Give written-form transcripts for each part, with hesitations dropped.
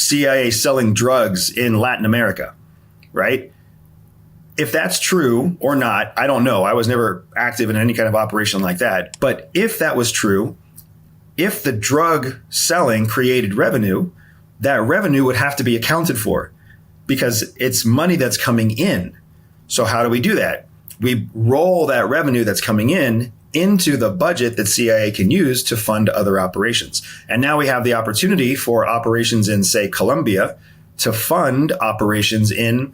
CIA selling drugs in Latin America, right? If that's true or not, I don't know. I was never active in any kind of operation like that. But if that was true, if the drug selling created revenue, that revenue would have to be accounted for because it's money that's coming in. So how do we do that? We roll that revenue that's coming in into the budget that CIA can use to fund other operations. And now we have the opportunity for operations in, say, Colombia to fund operations in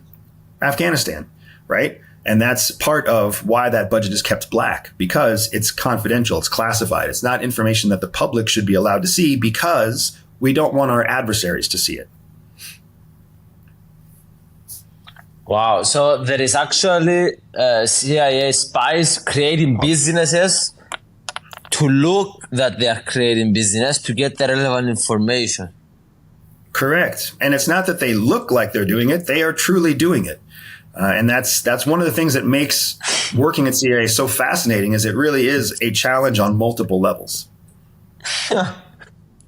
Afghanistan, right? And that's part of why that budget is kept black, because it's confidential, it's classified. It's not information that the public should be allowed to see because we don't want our adversaries to see it. Wow. So there is actually CIA spies creating businesses to look that they are creating business to get the relevant information. Correct. And it's not that they look like they're doing it. They are truly doing it. And that's one of the things that makes working at CIA so fascinating, is it really is a challenge on multiple levels.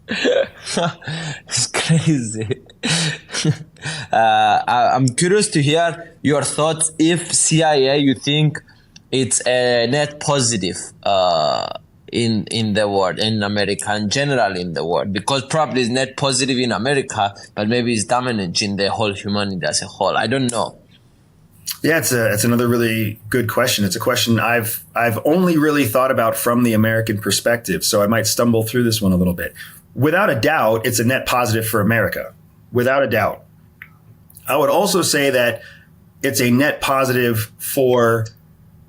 It's crazy. I'm curious to hear your thoughts. If CIA, you think it's a net positive in the world, in America, and generally in the world, because probably it's net positive in America, but maybe it's damaging the whole humanity as a whole. I don't know. Yeah, it's another really good question. It's a question I've only really thought about from the American perspective, so I might stumble through this one a little bit. Without a doubt, it's a net positive for America. Without a doubt. I would also say that it's a net positive for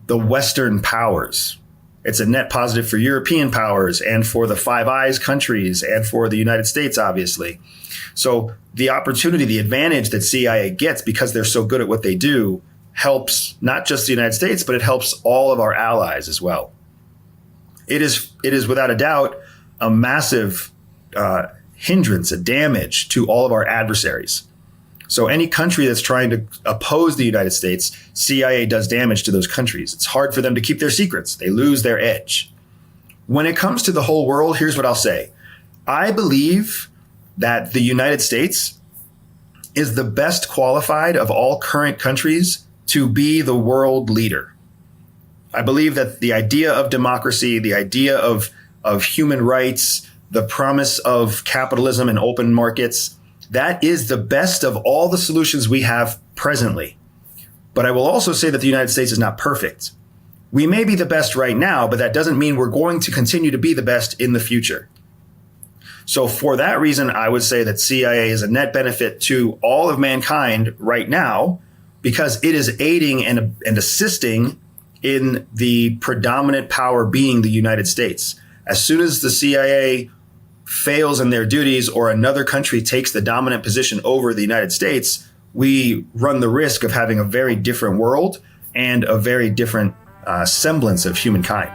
the Western powers. It's a net positive for European powers and for the Five Eyes countries and for the United States, obviously. So the opportunity, the advantage that CIA gets because they're so good at what they do helps not just the United States, but it helps all of our allies as well. It is without a doubt a massive hindrance, a damage to all of our adversaries. So any country that's trying to oppose the United States, CIA does damage to those countries. It's hard for them to keep their secrets. They lose their edge. When it comes to the whole world, here's what I'll say. I believe that the United States is the best qualified of all current countries to be the world leader. I believe that the idea of democracy, the idea of human rights, the promise of capitalism and open markets, that is the best of all the solutions we have presently. But I will also say that the United States is not perfect. We may be the best right now, but that doesn't mean we're going to continue to be the best in the future. So for that reason, I would say that CIA is a net benefit to all of mankind right now, because it is aiding and assisting in the predominant power being the United States. As soon as the CIA fails in their duties or another country takes the dominant position over the United States, we run the risk of having a very different world and a very different semblance of humankind.